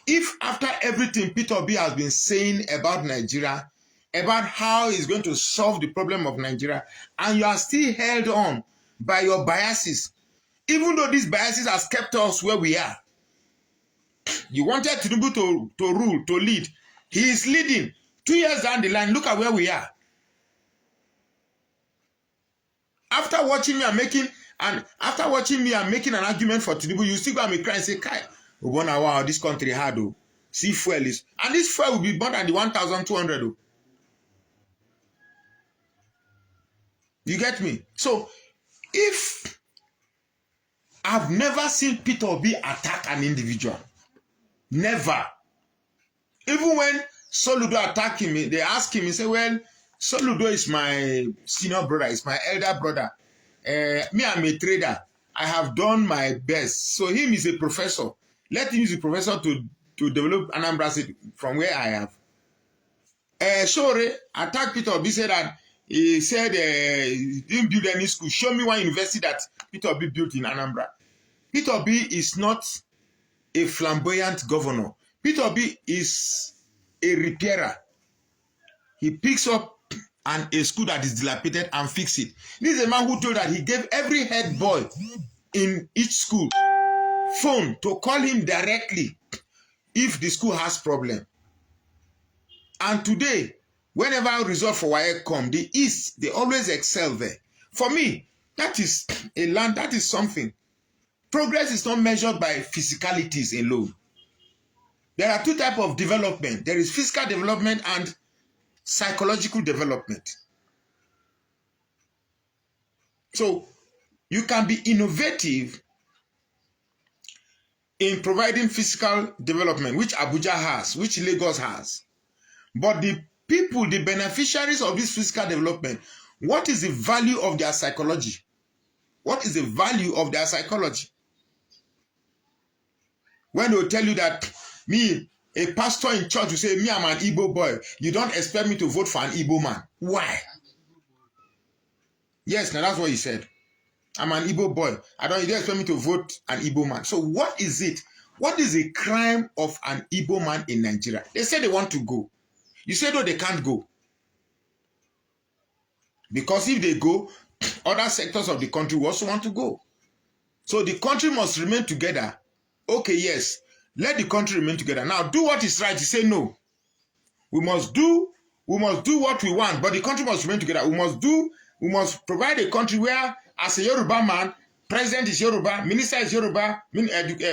[SPEAKER 1] if after everything Peter Obi has been saying about Nigeria, about how he's going to solve the problem of Nigeria, and you are still held on by your biases, even though these biases has kept us where we are. You wanted Tinubu to rule, to lead. He is leading. 2 years down the line, look at where we are. After watching me and making an argument for Tinubu, you still go and cry and say, Kai, wow, this country hard, oh. See, fuel is, and this fuel will be more than the 1,200, oh. You get me? So, if I've never seen Peter Obi attack an individual, never. Even when Soludo attacked him, they asked him, he said, well, Soludo is my senior brother, is my elder brother. Me, I'm a trader. I have done my best. So him is a professor. Let him use the professor to develop Anambra State from where I have. Shore attacked Peter Obi, said that he said he didn't build any school. Show me one university that Peter Obi built in Anambra. Peter Obi is not a flamboyant governor. Peter Obi is a repairer. He picks up a school that is dilapidated and fix it. This is a man who told that he gave every head boy in each school phone to call him directly if the school has problem. And today, whenever result for WAEC come, the East, they always excel there. For me, that is a land, that is something. Progress is not measured by physicalities alone. There are two types of development. There is physical development and psychological development. So, you can be innovative in providing physical development, which Abuja has, which Lagos has. But the people, the beneficiaries of this physical development, what is the value of their psychology? What is the value of their psychology? When they tell you that me, a pastor in church, will say, me, I'm an Igbo boy. You don't expect me to vote for an Igbo man. Why? Yes, now that's what he said. I'm an Igbo boy. You don't expect me to vote an Igbo man. So what is it? What is the crime of an Igbo man in Nigeria? They say they want to go. You say, no, they can't go. Because if they go, other sectors of the country will also want to go. So the country must remain together. Okay, yes. Let the country remain together. Now, do what is right. You say, no. We must do what we want, but the country must remain together. We must provide a country where, as a Yoruba man, president is Yoruba, minister is Yoruba,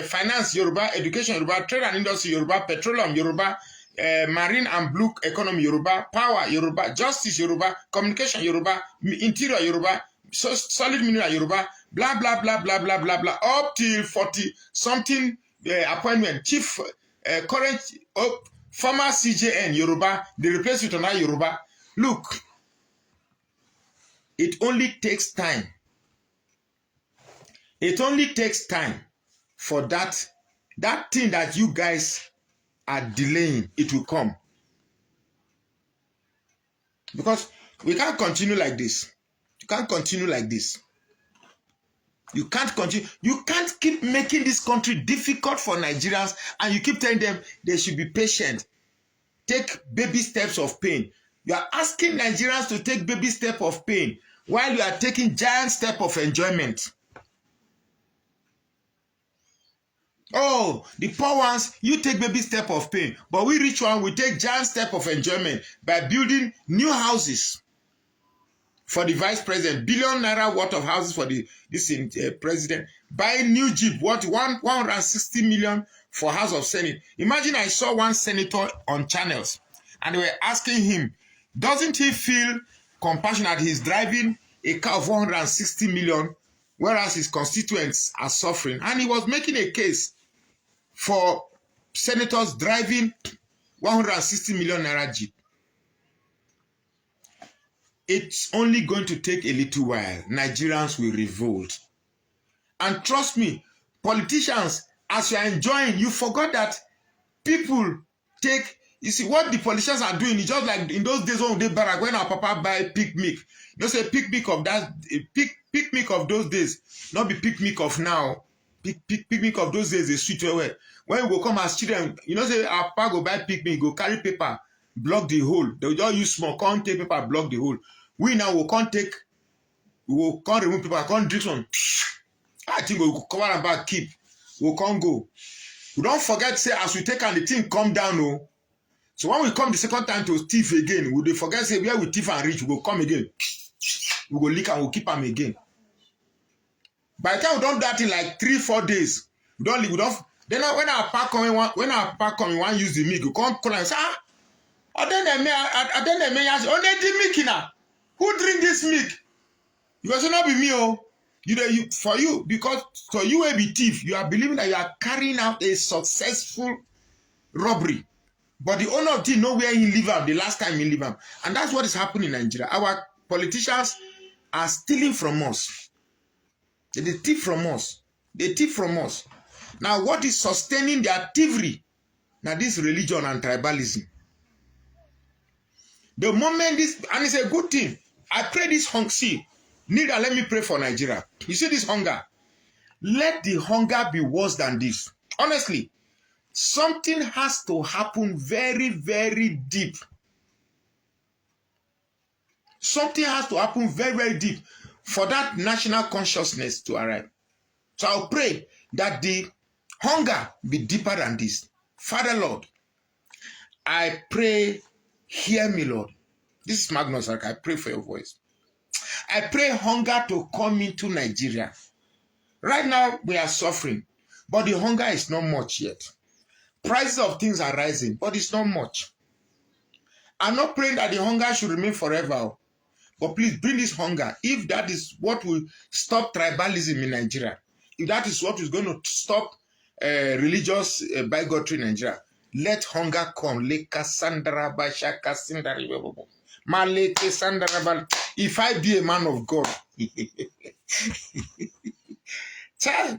[SPEAKER 1] finance Yoruba, education Yoruba, trade and industry Yoruba, petroleum Yoruba, marine and blue economy Yoruba, power Yoruba, justice Yoruba, communication Yoruba, interior Yoruba, solid mineral Yoruba, blah, blah, blah, blah, blah, blah, blah, up till 40-something appointment, chief, current, former CJN Yoruba, they replace it with another Yoruba. Look, it only takes time. It only takes time for that thing that you guys are delaying, it will come. Because we can't continue like this. You can't continue like this. You can't continue. You can't keep making this country difficult for Nigerians, and you keep telling them they should be patient. Take baby steps of pain. You are asking Nigerians to take baby step of pain while you are taking giant step of enjoyment. Oh, the poor ones, you take baby step of pain, but we rich ones, we take giant step of enjoyment by building new houses for the vice president, billion naira worth of houses for this president, buying new jeep worth 160 million for House of Senate. Imagine I saw one senator on channels and they were asking him, doesn't he feel compassionate? He's driving a car of 160 million, whereas his constituents are suffering. And he was making a case for senators driving 160 million naira jeep. It's only going to take a little while. Nigerians will revolt. And trust me, politicians, as you are enjoying, you forgot that people take, you see, what the politicians are doing is just like in those days when they barrack, when our papa buy picnic. You know, say picnic of that, picnic of those days, not be picnic of now. Picnic of those days is sweet way. When we go come as children, you know, say our papa go buy picnic, go carry paper, block the hole. They will just use small, can't take paper, block the hole. We now will can't take, we will can't remove paper, can't drink some. I think we will cover and back, keep. We can't go. We don't forget, say, as we take and the thing come down, no. So when we come the second time to thief again, we don't forget, say, where we thief and reach, we will come again. We will leak and we'll keep them again. By the time we don't do that in like 3-4 days, we don't leave, we don't. Then when our pack come, we want to use the milk, we come call and say, who drink this milk? You will say, not be me, oh. For you, because for you will be thief, you are believing that you are carrying out a successful robbery. But the owner of the thing know where he live out the last time he live out. And that's what is happening in Nigeria. Our politicians are stealing from us. They thief from us. They thief from us. Now, what is sustaining their thievery? Now, this religion and tribalism. The moment this, and it's a good thing. I pray this hunger. See, Nida, let me pray for Nigeria. You see this hunger? Let the hunger be worse than this. Honestly, something has to happen very, very deep. Something has to happen very, very deep for that national consciousness to arrive. So I'll pray that the hunger be deeper than this. Father, Lord, I pray, hear me, Lord. This is Magnus. I pray for your voice. I pray hunger to come into Nigeria. Right now, we are suffering, but the hunger is not much yet. Prices of things are rising, but it's not much. I'm not praying that the hunger should remain forever, but please bring this hunger. If that is what will stop tribalism in Nigeria, if that is what is going to stop religious bigotry in Nigeria, let hunger come. If I be a man of God,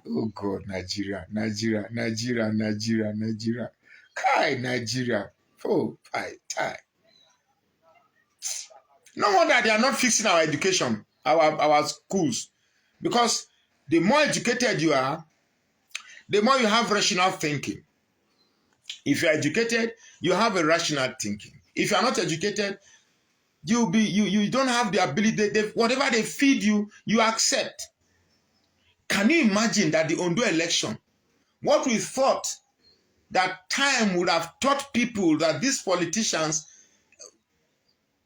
[SPEAKER 1] oh God, Nigeria. Kai, Nigeria. Oh, tie. No wonder they are not fixing our education, our schools. Because the more educated you are, the more you have rational thinking. If you are educated, you have a rational thinking. If you are not educated, you don't have the ability. Whatever they feed you, you accept. Can you imagine that the Ondo election, what we thought that time would have taught people that these politicians,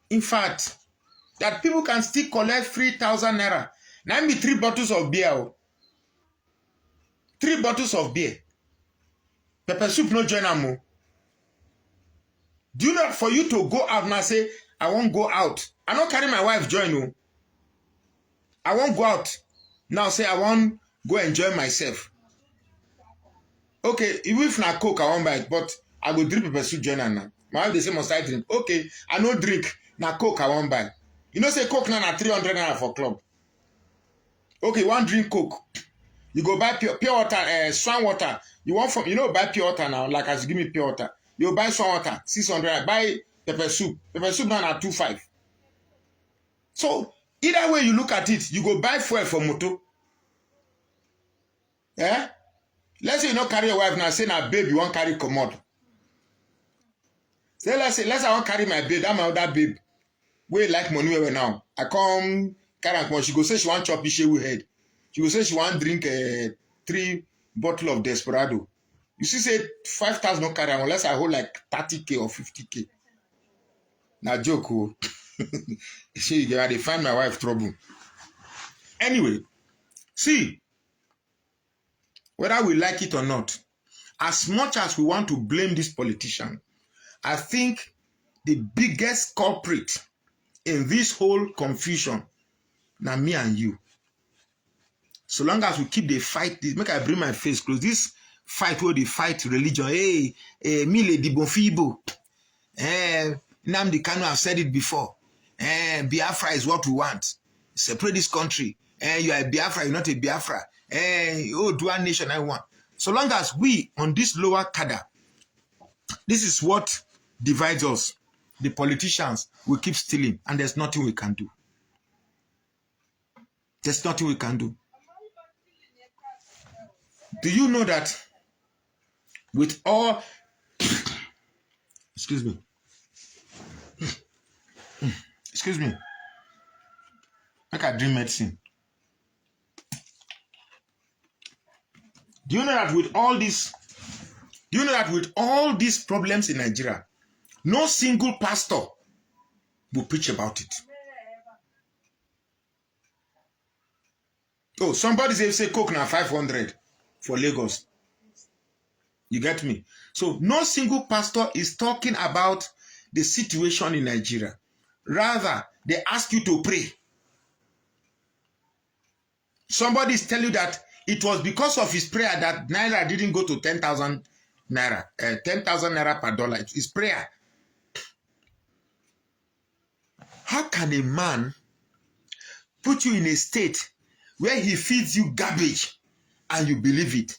[SPEAKER 1] in fact, that people can still collect 3,000 naira. Now me 3 bottles of beer. 3 bottles of beer. Pepper soup no join am. Do you know, for you to go out now say, I won't go out. I don't carry my wife join you. I won't go out. Now say I won't go enjoy myself. Okay, even if na Coke I won't buy it, but I will drink pepper soup join her now. My wife they say must I drink? Okay, I no drink. Na Coke I won't buy. You know say Coke now na 300 naira for club. Okay, one drink Coke. You go buy pure water, swan water. You want from, buy pure water now, like as you give me pure water. You buy swan water, 600. Buy pepper soup. Pepper soup now at 2.5. So, either way you look at it, you go buy fuel for motor. Eh? Let's say you not carry your wife now, say now babe, you want carry commode. Say, let's say I want carry my babe, that my other babe. We like money where now. I come carry her, she go say she want chop ishe head. She go say she want drink 3 bottle of Desperado. You see, say 5,000 no carry unless I hold like 30K or 50K. Now joke, oh. See, they find my wife trouble. Anyway, see, whether we like it or not, as much as we want to blame this politician, I think the biggest culprit in this whole confusion, now me and you. So long as we keep the fight, make I bring my face close. This fight where they fight religion. Hey, Mile di Bonfibo. Nnamdi Kanu have said it before. Biafra is what we want. Separate this country. You are a Biafra, you're not a Biafra. Do one nation I want. So long as we on this lower cadre, this is what divides us. The politicians will keep stealing, and there's nothing we can do. There's nothing we can do. Do you know that with all, excuse me, like I drink medicine. Do you know that with all these problems in Nigeria, no single pastor will preach about it? Oh, somebody say Coke now 500 for Lagos. You get me? So no single pastor is talking about the situation in Nigeria. Rather, they ask you to pray. Somebody is telling you that it was because of his prayer that Naira didn't go to 10,000 Naira. 10,000 Naira per dollar. It's his prayer. How can a man put you in a state where he feeds you garbage and you believe it,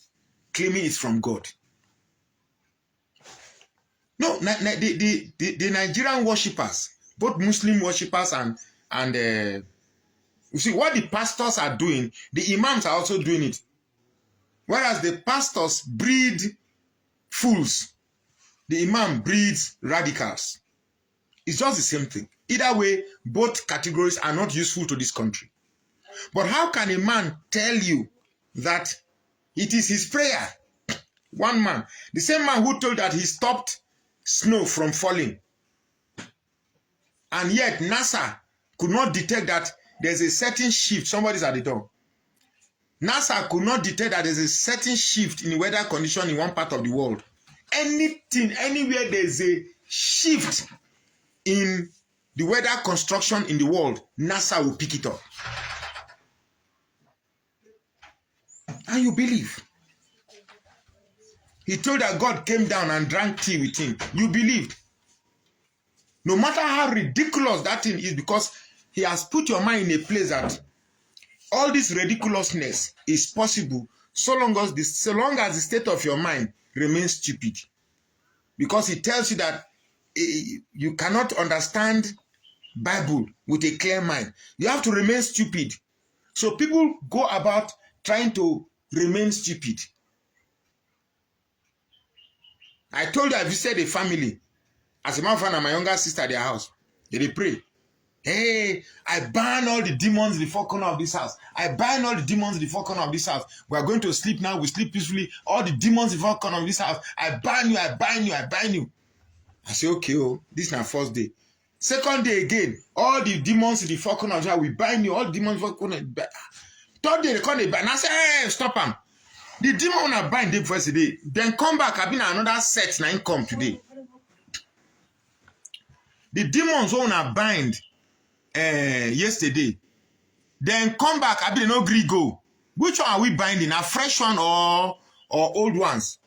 [SPEAKER 1] claiming it's from God? No, the Nigerian worshippers, both Muslim worshippers and you see what the pastors are doing, the imams are also doing it. Whereas the pastors breed fools, the imam breeds radicals. It's just the same thing. Either way, both categories are not useful to this country. But how can a man tell you that it is his prayer? One man, the same man who told that he stopped snow from falling, and yet NASA could not detect that there's a certain shift. Somebody's at the door. NASA could not detect that there's a certain shift in the weather condition in one part of the world. Anything, anywhere there's a shift in the weather construction in the world, NASA will pick it up. And you believe. He told that God came down and drank tea with him. You believed. No matter how ridiculous that thing is, because he has put your mind in a place that all this ridiculousness is possible so long as the state of your mind remains stupid. Because it tells you that you cannot understand Bible with a clear mind. You have to remain stupid. So people go about trying to remain stupid. I told you I visited a family. As a matter of fact, my younger sister at their house. They pray. Hey, I ban all the demons in the four corners of this house. I ban all the demons in the four corners of this house. We are going to sleep now. We sleep peacefully. All the demons in the four corners of this house. I ban you, I ban you, I ban you. I say, okay, oh, this is my first day. Second day again, all the demons in the four corners of this house, we ban you. All the demons in the four corners. Third day, they come, they ban. I say, hey, stop them. The demon when I bind them first day, then come back, I've been another set, now come today. The demons when I bind yesterday, then come back, I've been no gree go. Which one are we binding? A fresh one or old ones?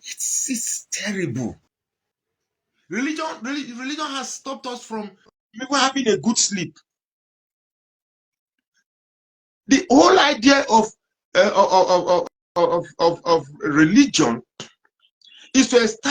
[SPEAKER 1] It's terrible. Religion has stopped us from even having a good sleep. The whole idea of of religion is to establish